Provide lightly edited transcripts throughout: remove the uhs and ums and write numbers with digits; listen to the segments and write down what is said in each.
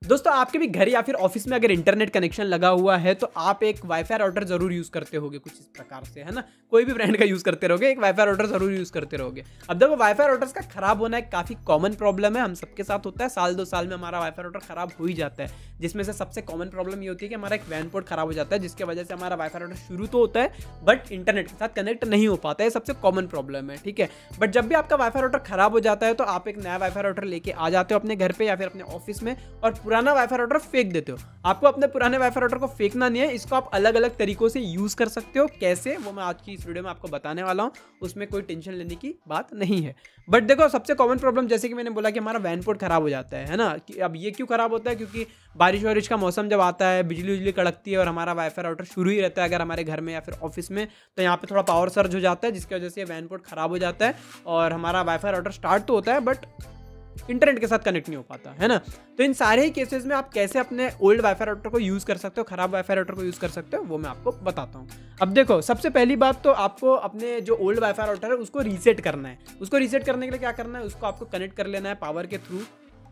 दोस्तों आपके भी घर या फिर ऑफिस में अगर इंटरनेट कनेक्शन लगा हुआ है तो आप एक वाईफाई राउटर जरूर यूज करते होगे कुछ इस प्रकार से, है ना। कोई भी ब्रांड का यूज करते रहोगे, एक वाईफाई राउटर जरूर यूज करते रहोगे। अब देखो वाईफाई राउटर्स का खराब होना एक काफी कॉमन प्रॉब्लम है, हम सबके साथ होता है। साल 2 साल में हमारा वाईफाई राउटर खराब हो ही जाता है, जिसमें से सबसे कॉमन प्रॉब्लम ये होती है कि हमारा एक वैन पोर्ट खराब हो जाता है, जिसकी वजह से हमारा वाईफाई राउटर शुरू तो होता है बट इंटरनेट के साथ कनेक्ट नहीं हो पाता है। सबसे कॉमन प्रॉब्लम है, ठीक है। बट जब भी आपका वाईफाई राउटर खराब हो जाता है तो आप एक नया वाईफाई राउटर लेके आ जाते हो अपने घर पे या फिर अपने ऑफिस में, और पुराना वाईफाई राउटर फेंक देते हो। आपको अपने पुराने वाईफाई राउटर को फेंकना नहीं है, इसको आप अलग अलग तरीकों से यूज कर सकते हो। कैसे, वो मैं आज की इस वीडियो में आपको बताने वाला हूं, उसमें कोई टेंशन लेने की बात नहीं है। बट देखो सबसे कॉमन प्रॉब्लम, जैसे कि मैंने बोला कि हमारा वैन पोर्ट खराब हो जाता है ना। कि अब ये क्यों खराब होता है, क्योंकि बारिश वारिश का मौसम जब आता है, बिजली कड़कती है और हमारा वाईफाई राउटर शुरू ही रहता है अगर हमारे घर में या फिर ऑफिस में, तो यहाँ पे थोड़ा पावर सर्ज हो जाता है, जिसकी वजह से वैन पोर्ट खराब हो जाता है और हमारा वाईफाई राउटर स्टार्ट तो होता है बट इंटरनेट के साथ कनेक्ट नहीं हो पाता, है ना। तो इन सारे ही केसेस में आप कैसे अपने ओल्ड वाईफाई राउटर को यूज कर सकते हो, खराब वाईफाई राउटर को यूज कर सकते हो, वो मैं आपको बताता हूँ। अब देखो सबसे पहली बात तो आपको अपने जो ओल्ड वाईफाई राउटर है उसको रीसेट करना है। उसको रीसेट करने के लिए क्या करना है, उसको आपको कनेक्ट कर लेना है पावर के थ्रू,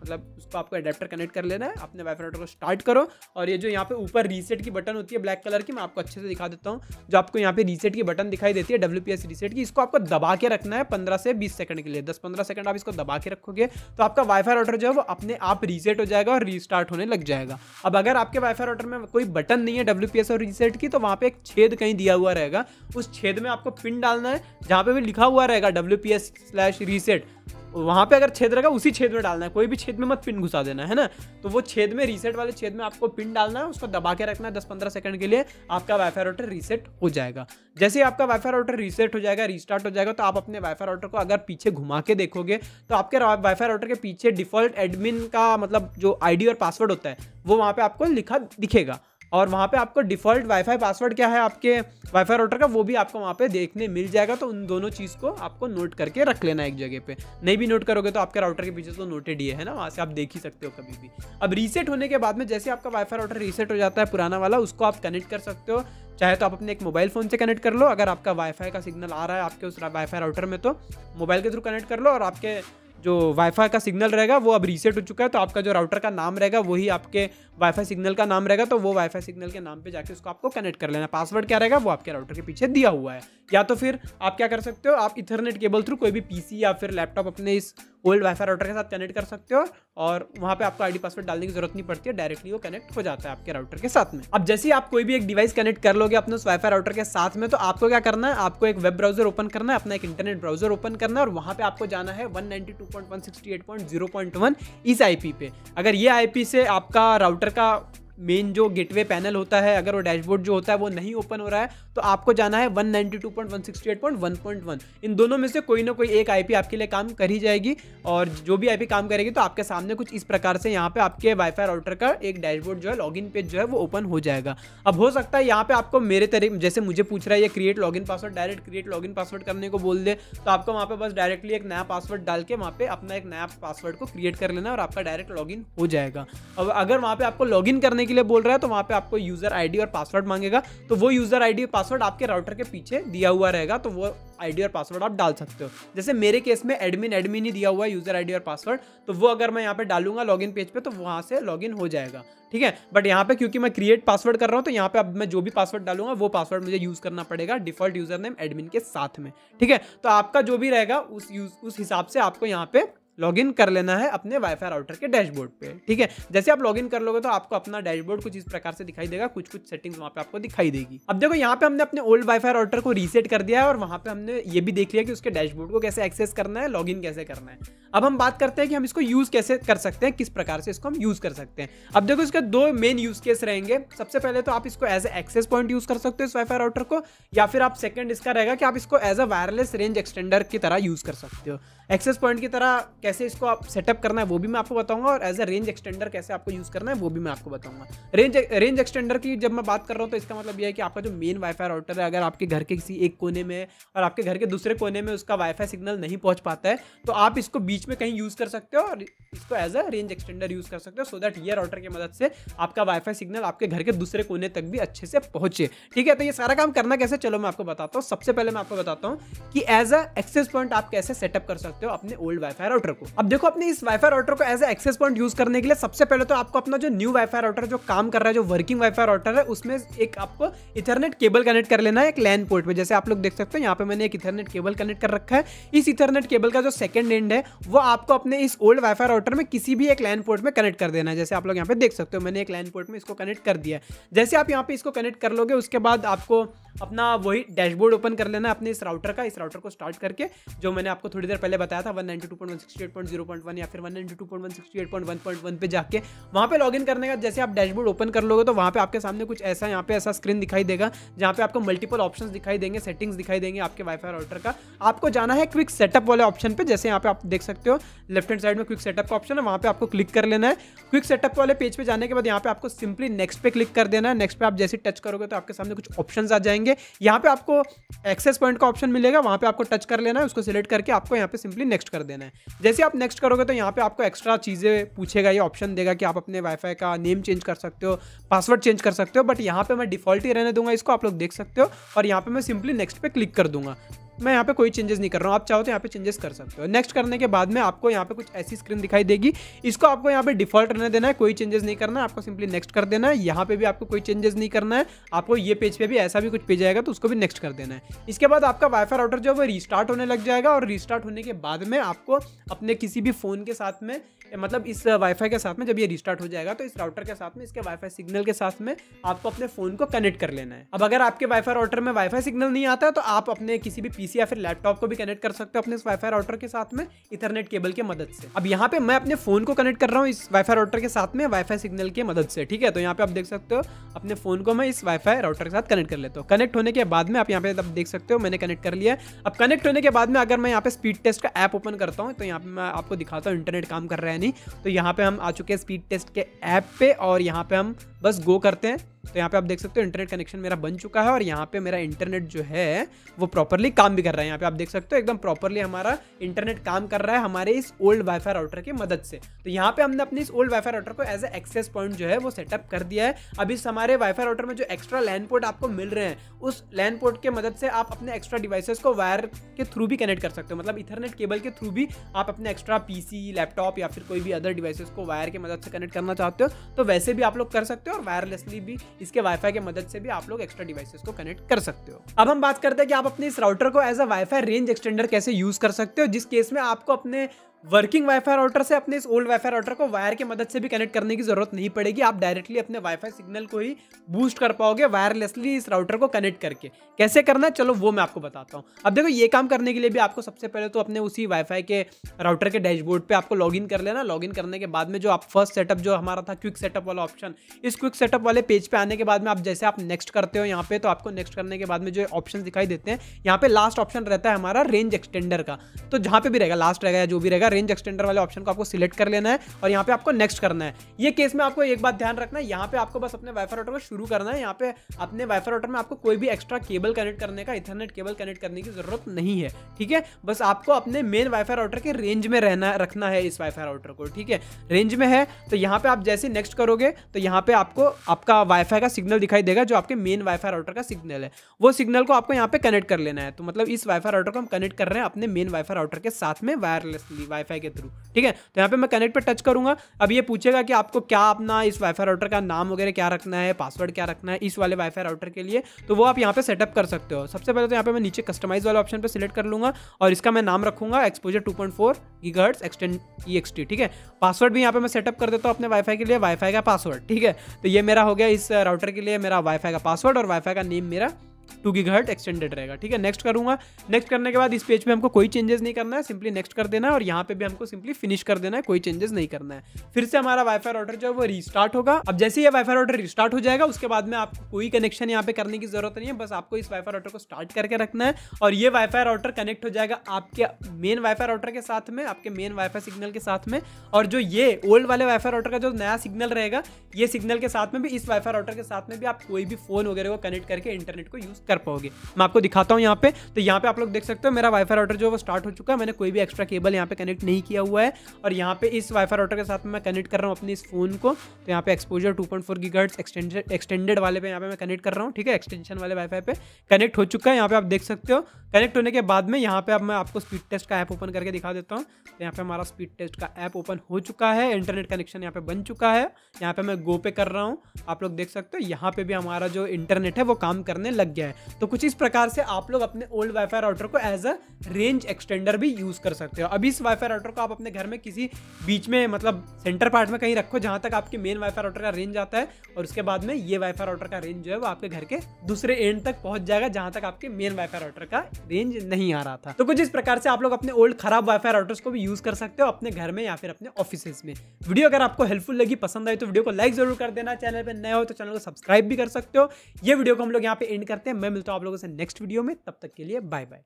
मतलब उसको आपको अडेप्टर कनेक्ट कर लेना है। अपने वाईफाई राउटर को स्टार्ट करो और ये जो यहाँ पे ऊपर रीसेट की बटन होती है ब्लैक कलर की, मैं आपको अच्छे से दिखा देता हूँ। जो आपको यहाँ पे रीसेट की बटन दिखाई देती है WPS रीसेट की, इसको आपको दबा के रखना है 15 से 20 सेकंड के लिए। 10-15 सेकंड आप इसको दबा के रखोगे तो आपका वाईफाई राउटर जो है वो अपने आप रीसेट हो जाएगा और रीस्टार्ट होने लग जाएगा। अब अगर आपके वाईफाई राउटर में कोई बटन नहीं है WPS और रीसेट की, तो वहाँ पे एक छेद कहीं दिया हुआ रहेगा, उस छेद में आपको पिन डालना है जहाँ पे भी लिखा हुआ रहेगा WPS/रीसेट। वहाँ पे अगर छेद रहेगा उसी छेद में डालना है, कोई भी छेद में मत पिन घुसा देना, है ना। तो वो छेद में, रीसेट वाले छेद में आपको पिन डालना है, उसको दबा के रखना है 10-15 सेकंड के लिए। आपका वाईफाई राउटर रीसेट हो जाएगा। जैसे ही आपका वाईफाई राउटर रीसेट हो जाएगा, रीस्टार्ट हो जाएगा, तो आप अपने वाईफाई राउटर को अगर पीछे घुमा के देखोगे तो आपके वाईफाई राउटर के पीछे डिफॉल्ट एडमिन का मतलब जो ID और पासवर्ड होता है वो वहाँ पे आपको लिखा दिखेगा, और वहाँ पे आपको डिफ़ॉल्ट वाईफाई पासवर्ड क्या है आपके वाईफाई राउटर का वो भी आपको वहाँ पे देखने मिल जाएगा। तो उन दोनों चीज़ को आपको नोट करके रख लेना एक जगह पे। नहीं भी नोट करोगे तो आपके राउटर के पीछे तो नोटेड ही है ना, वहाँ से आप देख ही सकते हो कभी भी। अब रीसेट होने के बाद में जैसे आपका वाईफाई राउटर रीसेट हो जाता है पुराना वाला, उसको आप कनेक्ट कर सकते हो। चाहे तो आप अपने एक मोबाइल फ़ोन से कनेक्ट कर लो, अगर आपका वाईफाई का सिग्नल आ रहा है आपके उस वाईफाई राउटर में तो मोबाइल के थ्रू कनेक्ट कर लो, और आपके जो वाईफाई का सिग्नल रहेगा वो अब रीसेट हो चुका है, तो आपका जो राउटर का नाम रहेगा वही आपके वाईफाई सिग्नल का नाम रहेगा। तो वो वाईफाई सिग्नल के नाम पे जाके उसको आपको कनेक्ट कर लेना। पासवर्ड क्या रहेगा वो आपके राउटर के पीछे दिया हुआ है। या तो फिर आप क्या कर सकते हो, आप इथरनेट केबल थ्रू कोई भी PC या फिर लैपटॉप अपने इस ओल्ड वाईफाई राउटर के साथ कनेक्ट कर सकते हो, और वहाँ पे आपको ID पासवर्ड डालने की जरूरत नहीं पड़ती है, डायरेक्टली वो कनेक्ट हो जाता है आपके राउटर के साथ में। अब जैसे ही आप कोई भी एक डिवाइस कनेक्ट कर लोगे अपने उस वाईफाई राउटर के साथ में, तो आपको क्या करना है, आपको एक वेब ब्राउजर ओपन करना है, अपना एक इंटरनेट ब्राउजर ओपन करना है, और वहाँ पे आपको जाना है 192.168.0.1 इस IP पे। अगर ये IP से आपका राउटर का मेन जो गेटवे पैनल होता है, अगर वो डैशबोर्ड जो होता है वो नहीं ओपन हो रहा है, तो आपको जाना है 192.168.1.1। इन दोनों में से कोई ना कोई एक IP आपके लिए काम कर ही जाएगी, और जो भी IP काम करेगी तो आपके सामने कुछ इस प्रकार से यहाँ पे आपके वाईफाई राउटर का एक डैशबोर्ड जो है, लॉगिन पेज जो है वो ओपन हो जाएगा। अब हो सकता है यहाँ पे आपको मेरे तरीके जैसे मुझे पूछ रहा है ये create login password, direct create login password करने को बोल दे, तो आपको वहाँ पे बस डायरेक्टली एक नया पासवर्ड डाल के वहाँ पे अपना एक नया पासवर्ड को क्रिएट कर लेना और आपका डायरेक्ट लॉगिन हो जाएगा। अब अगर वहाँ पे आपको लॉगिन करने के लिए बोल रहा है तो वहाँ पे आपको यूजर ID और पासवर्ड मांगेगा, तो वो यूजर ID और पासवर्ड आपके राउटर के पीछे दिया हुआ रहेगा, तो वो ID और पासवर्ड आप डाल सकते हो। जैसे मेरे केस में एडमिन ही दिया हुआ है यूजर ID और पासवर्ड, तो वो अगर मैं यहाँ पे डालूंगा लॉगिन पेज पे तो वहाँ से लॉगिन हो जाएगा, ठीक है। बट यहाँ पे क्योंकि मैं क्रिएट पासवर्ड कर रहा हूँ, तो यहाँ पे अब मैं जो भी पासवर्ड डालूंगा वो पासवर्ड मुझे यूज करना पड़ेगा डिफॉल्ट यूजर नेम एडमिन के साथ में, ठीक है। तो आपका जो भी रहेगा उस हिसाब से आपको यहाँ पे लॉगिन कर लेना है अपने वाईफाई राउटर के डैशबोर्ड पे, ठीक है। जैसे आप लॉगिन कर लोगे तो आपको अपना डैशबोर्ड कुछ इस प्रकार से दिखाई देगा, कुछ सेटिंग्स वहां पे आपको दिखाई देगी। अब देखो यहाँ पे हमने अपने ओल्ड वाईफाई राउटर को रीसेट कर दिया है, और वहां पे हमने ये भी देख लिया कि उसके डैशबोर्ड को कैसे एक्सेस करना है, लॉगिन कैसे करना है। अब हम बात करते हैं कि हम इसको यूज कैसे कर सकते हैं, किस प्रकार से इसको हम यूज कर सकते हैं। अब देखो इसके दो मेन यूज केस रहेंगे। सबसे पहले तो आप इसको as a access point use कर सकते हो इस वाईफाई राउटर को, या फिर आप सेकंड इसका रहेगा कि आप इसको as a wireless range extender की तरह यूज कर सकते हो। एक्सेस पॉइंट की तरह कैसे इसको आप सेटअप करना है वो भी मैं आपको बताऊंगा, और एज अ रेंज एक्सटेंडर कैसे आपको यूज करना है वो भी मैं आपको बताऊंगा। रेंज एक्सटेंडर की जब मैं बात कर रहा हूँ तो इसका मतलब यह है कि आपका जो मेन वाईफाई राउटर है, अगर आपके घर के किसी एक कोने में और आपके घर के दूसरे कोने में उसका वाईफाई सिग्नल नहीं पहुंच पाता है, तो आप इसको बीच में कहीं यूज कर सकते हो और इसको as a range extender use कर सकते हो, सो दैट ये राउटर की मदद से आपका वाईफाई सिग्नल आपके घर के दूसरे कोने तक भी अच्छे से पहुंचे, ठीक है। तो ये सारा काम करना कैसे, चलो मैं आपको बताता हूँ। सबसे पहले मैं आपको बताता हूँ कि एज अ एक्सेस पॉइंट आप कैसे सेटअप कर सकते सकते हो अपने ओल्ड वाईफाई राउटर को। अब देखो अपने इस वाईफाई राउटर को as a access point use करने के लिए सबसे पहले तो आपको अपना जो न्यू वाईफाई राउटर जो काम कर रहा है, जो वर्किंग वाईफाई राउटर है, उसमें एक आपको इथरनेट केबल कनेक्ट कर लेना है एक लैन पोर्ट पे। जैसे आप लोग देख सकते हो यहाँ पे मैंने एक इथरनेट केबल कनेक्ट कर रखा है। इस इथरनेट केबल का जो सेकंड एंड है वो आपको अपने इस ओल्ड वाईफाई राउटर में किसी भी एक लैन पोर्ट में कनेक्ट कर देना है। जैसे आप लोग यहाँ पे देख सकते हो मैंने एक लैन पोर्ट में इसको कनेक्ट कर दिया है। जैसे आप यहाँ पे इसको कनेक्ट कर लोगे उसके बाद आपको अपना वही डैशबोर्ड ओपन कर लेना है अपने इस राउटर का। इस राउटर को स्टार्ट करके जो मैंने आपको थोड़ी देर पहले बताया था 192.168.0.1 या फिर 192.168.1.1 पे जाके वहाँ पे लॉगिन करने का जैसे आप डैशबोर्ड ओपन कर लोगे तो वहाँ पे आपके सामने कुछ ऐसा यहाँ पे ऐसा स्क्रीन दिखाई देगा जहाँ पे आपको मल्टीपल ऑप्शंस दिखाई देंगे, सेटिंग्स दिखाई देंगे आपके वाईफाई राउटर का। आपको जाना है क्विक सेटअप वाले ऑप्शन पे। जैसे यहाँ पे आप देख सकते हो लेफ्ट हैंड साइड में क्विक सेटअप का ऑप्शन है, वहाँ पे आपको क्लिक कर लेना है। क्विक सेटअप वाले पेज पे जाने के बाद यहाँ पे आपको सिंपली नेक्स्ट पे क्लिक कर देना है। नेक्स्ट पे आप जैसे टच करोगे तो आपके सामने कुछ ऑप्शंस आ जाएंगे। यहाँ पे आपको एक्सेस पॉइंट का ऑप्शन मिलेगा, वहाँ पे आपको टच कर लेना है, उसको सिलेक्ट करके आपको यहाँ पे सिंपली नेक्स्ट कर देना है। जैसे आप नेक्स्ट करोगे तो यहाँ पे आपको एक्स्ट्रा चीज़ें पूछेगा, ये ऑप्शन देगा कि आप अपने वाईफाई का नेम चेंज कर सकते हो, पासवर्ड चेंज कर सकते हो, बट यहाँ पे मैं डिफॉल्ट ही रहने दूंगा इसको, आप लोग देख सकते हो। और यहाँ पे मैं सिंपली नेक्स्ट पे क्लिक कर दूंगा। मैं यहाँ पे कोई चेंजेस नहीं कर रहा हूँ, आप चाहो तो यहाँ पे चेंजेस कर सकते हो। नेक्स्ट करने के बाद में आपको यहाँ पे कुछ ऐसी स्क्रीन दिखाई देगी, इसको आपको यहाँ पे डिफॉल्ट रहने देना है, कोई चेंजेस नहीं करना है, आपको सिंपली नेक्स्ट कर देना है। यहाँ पे भी आपको कोई चेंजेस नहीं करना है, आपको ये पेज पे भी ऐसा भी कुछ पेज आएगा तो उसको भी नेक्स्ट कर देना है। इसके बाद आपका वाईफाई राउटर जो है वो रीस्टार्ट होने लग जाएगा और रीस्टार्ट होने के बाद में आपको अपने किसी भी फोन के साथ में, मतलब इस वाईफाई के साथ में जब ये रीस्टार्ट हो जाएगा तो इस राउटर के साथ में इसके वाईफाई सिग्नल के साथ में आपको अपने फोन को कनेक्ट कर लेना है। अब अगर आपके वाईफाई राउटर में वाईफाई सिग्नल नहीं आता है तो आप अपने किसी भी पीसी या फिर लैपटॉप को भी कनेक्ट कर सकते हो अपने इस वाईफाई राउटर के साथ में इथरनेट केबल की मदद से। अब यहाँ पे मैं अपने फोन को कनेक्ट कर रहा हूँ इस वाईफाई राउटर के साथ में वाईफाई सिग्नल की मदद से, ठीक है। तो यहाँ पे आप देख सकते हो अपने फोन को मैं इस वाईफाई राउटर के साथ कनेक्ट कर लेता हूँ। कनेक्ट होने के बाद में आप यहाँ पे देख सकते हो मैंने कनेक्ट कर लिया है। अब कनेक्ट होने के बाद में अगर मैं यहाँ पे स्पीड टेस्ट का ऐप ओपन करता हूँ तो यहाँ पे मैं आपको दिखाता हूँ इंटरनेट काम कर रहा है नहीं। तो यहाँ पे हम आ चुके हैं स्पीड टेस्ट के ऐप पे और यहाँ पे हम बस गो करते हैं। तो यहाँ पे आप देख सकते हो इंटरनेट कनेक्शन मेरा बन चुका है और यहाँ पे मेरा इंटरनेट जो है वो प्रॉपर्ली काम भी कर रहा है। यहाँ पे आप देख सकते हो एकदम प्रॉपर्ली हमारा इंटरनेट काम कर रहा है हमारे इस ओल्ड वाईफाई राउटर की मदद से। तो यहाँ पे हमने अपने इस ओल्ड वाईफाई राउटर को एज ए एक्सेस पॉइंट जो है वो सेटअप कर दिया है। अब इस हमारे वाईफाई राउटर में जो एक्स्ट्रा लैन पोर्ट आपको मिल रहे हैं उस लैन पोर्ट के मदद से आप अपने एक्स्ट्रा डिवाइसेस को वायर के थ्रू भी कनेक्ट कर सकते हो। मतलब इथरनेट केबल के थ्रू भी आप अपने एक्स्ट्रा पीसी, लैपटॉप या फिर कोई भी अदर डिवाइसेस को वायर की मदद से कनेक्ट करना चाहते हो तो वैसे भी आप लोग कर सकते हो और वायरलेसली भी इसके वाईफाई के मदद से भी आप लोग एक्स्ट्रा डिवाइसेस को कनेक्ट कर सकते हो। अब हम बात करते हैं कि आप अपने इस राउटर को as a wifi range extender कैसे यूज कर सकते हो, जिस केस में आपको अपने वर्किंग वाईफाई राउटर से अपने इस ओल्ड वाईफाई राउटर को वायर की मदद से भी कनेक्ट करने की जरूरत नहीं पड़ेगी। आप डायरेक्टली अपने वाईफाई सिग्नल को ही बूस्ट कर पाओगे वायरलेसली इस राउटर को कनेक्ट करके। कैसे करना है चलो वो मैं आपको बताता हूँ। अब देखो ये काम करने के लिए भी आपको सबसे पहले तो अपने उसी वाईफाई के राउटर के डैशबोर्ड पे आपको लॉगिन कर लेना। लॉगिन करने के बाद में जो आप फर्स्ट सेटअप जो हमारा था क्विक सेटअप वाला ऑप्शन, इस क्विक सेटअप वाले पेज पे आने के बाद में आप जैसे आप नेक्स्ट करते हो यहाँ पे तो आपको नेक्स्ट करने के बाद में जो ऑप्शन दिखाई देते हैं यहाँ पे लास्ट ऑप्शन रहता है हमारा रेंज एक्सटेंडर का। तो जहाँ पे भी रहेगा लास्ट रहेगा या जो भी रहेगा रेंज एक्सटेंडर वाले ऑप्शन को आपको सिलेक्ट कर लेना है और यहाँ पे आपको नेक्स्ट करना है। ये केस में आपको एक बात ध्यान रखना है, यहाँ पे आपको बस अपने वाईफाई राउटर को शुरू करना है। यहाँ पे अपने वाईफाई राउटर में आपको कोई भी एक्स्ट्रा केबल कनेक्ट करने का, इथरनेट केबल कनेक्ट करने की जरूरत नहीं है, ठीक है। बस आपको अपने मेन वाईफाई राउटर के रेंज में रखना है इस वाईफाई राउटर को, ठीक है। रेंज में है तो यहाँ पे आप जैसे नेक्स्ट करोगे तो यहाँ पे आपको आपका वाईफाई का सिग्नल दिखाई देगा जो आपके मेन वाईफाई राउटर का सिग्नल है। वो सिग्नल को आपको यहाँ पे कनेक्ट कर लेना है। तो मतलब इस वाईफाई राउटर को हम कनेक्ट कर रहे हैं अपने मेन वाईफाई राउटर के साथ में वायरलेसली वाईफाई के थ्रू, ठीक है। तो यहाँ पे मैं कनेक्ट पे टच करूंगा। अब ये पूछेगा कि आपको क्या अपना इस वाईफाई राउटर का नाम वगैरह क्या रखना है, पासवर्ड क्या रखना है इस वाले वाईफाई राउटर के लिए, तो वो आप यहाँ पे सेटअप कर सकते हो। सबसे पहले तो यहाँ पे मैं नीचे कस्टमाइज वाले ऑप्शन पे सिलेक्ट कर लूंगा और इसका मैं नाम रखूंगा एक्सपोजर 2.4 गीगाहर्ट्ज एक्सटेंड EXT, ठीक है। पासवर्ड भी यहाँ पे मैं सेटअप कर देता हूँ अपने वाईफाई के लिए, वाईफाई का पासवर्ड, ठीक है। तो ये मेरा हो गया इस राउटर के लिए मेरा वाईफाई का पासवर्ड और वाईफाई का नेम मेरा 2 गीगाहर्ट्ज एक्सटेंडेड रहेगा, ठीक है। नेक्स्ट करूंगा। नेक्स्ट करने के बाद इस पेज पे हमको कोई चेंजेस नहीं करना है, सिंपली नेक्स्ट कर देना है और यहाँ पे भी हमको सिंपली फिनिश कर देना है, कोई चेंजेस नहीं करना है। फिर से हमारा वाईफाई राउटर जो है वो रीस्टार्ट होगा। अब जैसे ये वाईफाई राउटर रीस्टार्ट हो जाएगा उसके बाद में आपको कोई कनेक्शन यहाँ पे करने की जरूरत नहीं है, बस आपको इस वाईफाई राउटर को स्टार्ट करके रखना है और ये वाईफाई राउटर कनेक्ट हो जाएगा आपके मेन वाईफाई राउटर के साथ में, आपके मेन वाईफाई सिग्नल के साथ में। और जो ये ओल्ड वाले वाईफाई राउटर का जो नया सिग्नल रहेगा ये सिग्नल के साथ में भी इस वाईफाई राउटर के साथ में भी आप कोई भी फोन वगैरह को कनेक्ट करके इंटरनेट को यूज यूज़ कर पाओगे। मैं आपको दिखाता हूँ यहाँ पे। तो यहाँ पे आप लोग देख सकते हो मेरा वाईफाई राउटर जो है वो स्टार्ट हो चुका है। मैंने कोई भी एक्स्ट्रा केबल यहाँ पे कनेक्ट नहीं किया हुआ है और यहाँ पे इस वाईफाई राउटर के साथ में मैं कनेक्ट कर रहा हूँ अपने इस फोन को। तो यहाँ पे एक्सपोजर 2.4 गीगाहर्ट्ज़ एक्सटेंडेड वाले पे यहाँ पे मैं कनेक्ट कर रहा हूँ, ठीक है, एक्सटेंशन वाले वाईफाई पे कनेक्ट हो चुका है। यहाँ पे आप देख सकते हो कनेक्ट होने के बाद में यहाँ पे अब मैं आपको स्पीड टेस्ट का ऐप ओपन करके दिखा देता हूँ। तो यहाँ पे हमारा स्पीड टेस्ट का ऐप ओपन हो चुका है, इंटरनेट कनेक्शन यहाँ पे बन चुका है। यहाँ पे मैं गो पे कर रहा हूँ, आप लोग देख सकते हो यहाँ पे भी हमारा जो इंटरनेट है वो काम करने लग गया है। तो कुछ इस प्रकार से आप लोग अपने ओल्ड वाईफाई राउटर को एज अ रेंज एक्सटेंडर भी यूज कर सकते हो। अभी इस वाईफाई राउटर को आप अपने घर में किसी बीच में मतलब सेंटर पार्ट में कहीं रखो जहां तक आपके मेन वाईफाई राउटर का रेंज आता है और उसके बाद में ये वाईफाई राउटर का रेंज जो है वो आपके घर के दूसरे एंड तक पहुंच जाएगा जहां तक आपके मेन वाईफाई राउटर का रेंज नहीं आ रहा था। तो कुछ इस प्रकार से आप लोग अपने ओल्ड खराब वाईफाई राउटर्स को भी यूज कर सकते हो अपने घर में या फिर अपने ऑफिस में। वीडियो अगर आपको हेल्पफुल लगी, पसंद आई तो वीडियो को लाइक जरूर कर देना। चैनल पे नए हो तो चैनल को सब्सक्राइब भी कर सकते हो। ये वीडियो को हम लोग यहाँ पे एंड करते हैं। मैं मिलता हूँ आप लोगों से नेक्स्ट वीडियो में, तब तक के लिए बाय बाय।